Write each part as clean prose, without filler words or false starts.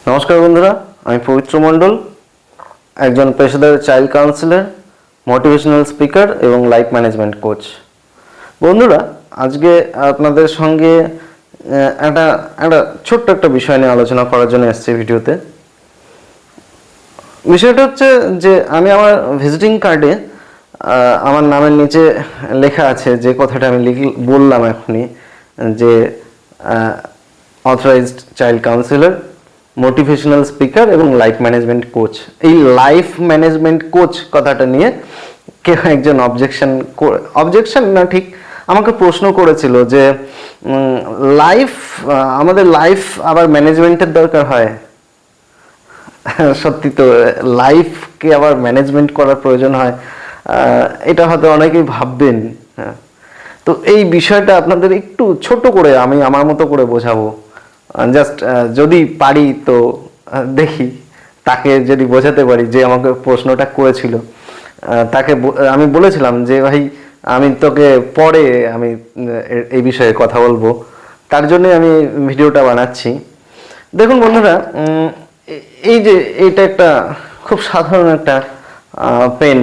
নমস্কার বন্ধুরা, আমি পবিত্র মণ্ডল, একজন পেশাদার চাইল্ড কাউন্সিলর, মোটিভেশনাল স্পিকার এবং লাইফ ম্যানেজমেন্ট কোচ। বন্ধুরা, আজকে আপনাদের সঙ্গে একটা ছোট্ট একটা বিষয় নিয়ে আলোচনা করার জন্য এসেছি ভিডিওতে। বিষয়টা হচ্ছে যে আমি আমার ভিজিটিং কার্ডে আমার নামের নিচে লেখা আছে যে কথাটা আমি বললাম এখনই, যে authorised child councillor, motivational speaker এবং লাইফ ম্যানেজমেন্ট কোচ। এই লাইফ ম্যানেজমেন্ট কোচ কথাটা নিয়ে কেউ একজন অবজেকশন না, ঠিক আমাকে প্রশ্ন করেছিল যে আমাদের লাইফ আবার ম্যানেজমেন্টের দরকার হয়। সত্যি তো, লাইফকে আবার ম্যানেজমেন্ট করার প্রয়োজন হয়, এটা হয়তো অনেকেই ভাববেন। তো এই বিষয়টা আপনাদের একটু ছোট করে আমি আমার মতো করে বোঝাবো। জাস্ট যদি পারি তো দেখি, তাকে যদি বোঝাতে পারি যে আমাকে প্রশ্নটা করেছিল, তাকে আমি বলেছিলাম যে ভাই, আমি তোকে পরে আমি এই বিষয়ে কথা বলবো, তার জন্য আমি ভিডিওটা বানাচ্ছি। দেখুন বন্ধুরা, এই যে এটা একটা খুব সাধারণ একটা পেন,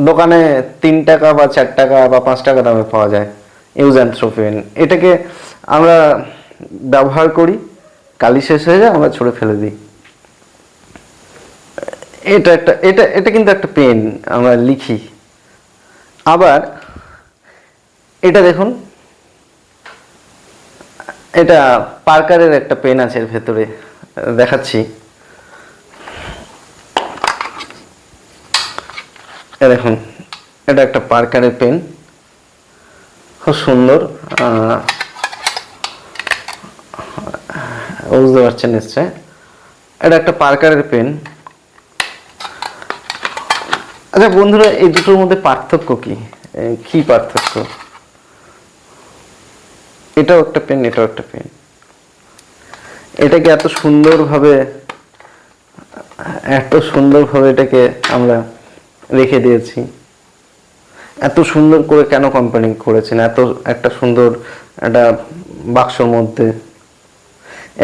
দোকানে 3 টাকা বা 4 টাকা বা 5 টাকা দামে পাওয়া যায়, ইউজ অ্যান্ড থ্রো পেন। এটাকে আমরা ব্যবহার করি, কালি শেষ হয়ে যায়, আমরা ছুঁড়ে ফেলে দিই। এটা কিন্তু একটা পেন, আমরা লিখি। আবার এটা দেখুন, এটা পার্কারের একটা পেন আছে এর ভেতরে, দেখাচ্ছি। দেখুন, এটা একটা পার্কারের পেন, খুব সুন্দর, বুঝতে পারছেন নিশ্চয়। এটা একটা পার্কারের পেন। আচ্ছা বন্ধুরা, এই দুটোর মধ্যে পার্থক্য কি পার্থক্য? এটাও একটা পেন, এটাও একটা পেন। এটাকে এত সুন্দরভাবে এটাকে আমরা রেখে দিয়েছি। এত সুন্দর করে কেন কোম্পানি করেছেন? এত একটা সুন্দর একটা বাক্সর মধ্যে।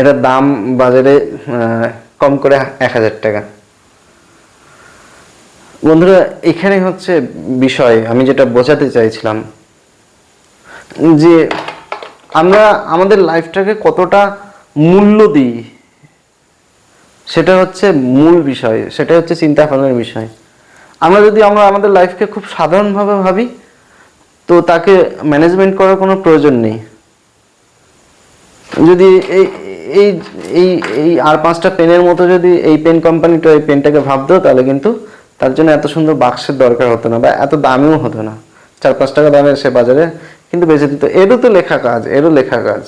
এটার দাম বাজারে কম করে 1000 টাকা। বন্ধুরা, এখানে হচ্ছে বিষয়, আমি যেটা বোঝাতে চাইছিলাম যে আমরা আমাদের লাইফটাকে কতটা মূল্য দিই, সেটা হচ্ছে মূল বিষয়, সেটা হচ্ছে চিন্তা ভাবনার বিষয়। আমরা আমাদের লাইফকে খুব সাধারণভাবে ভাবি, তো তাকে ম্যানেজমেন্ট করার কোনো প্রয়োজন নেই। যদি এই আর 5টা পেনের মতো যদি এই পেন কোম্পানিটা এই পেনটাকে ভাবতো, তাহলে কিন্তু তার জন্য এত সুন্দর বাক্সের দরকার হতো না, বা এত দামিও হতো না। 4-5 টাকা দামের সে বাজারে কিন্তু বেচে দিত। এরও তো লেখা কাজ।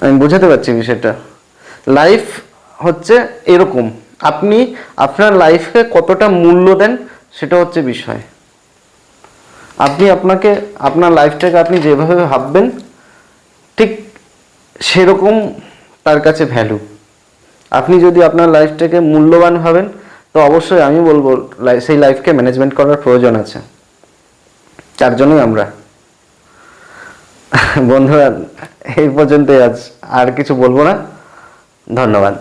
আমি বোঝাতে পারছি বিষয়টা। লাইফ হচ্ছে এরকম, আপনি আপনার লাইফকে কতটা মূল্য দেন, সেটা হচ্ছে বিষয়। আপনি আপনার লাইফটাকে আপনি যেভাবে ভাববেন, ঠিক সেরকম তার কাছে ভ্যালু। আপনি যদি আপনার লাইফটাকে মূল্যবান ভাবেন, তো অবশ্যই আমি বলবো সেই লাইফকে ম্যানেজমেন্ট করার প্রয়োজন আছে। তার জন্যই আমরা বন্ধুরা, এই পর্যন্তই আজ, আর কিছু বলবো না। ধন্যবাদ।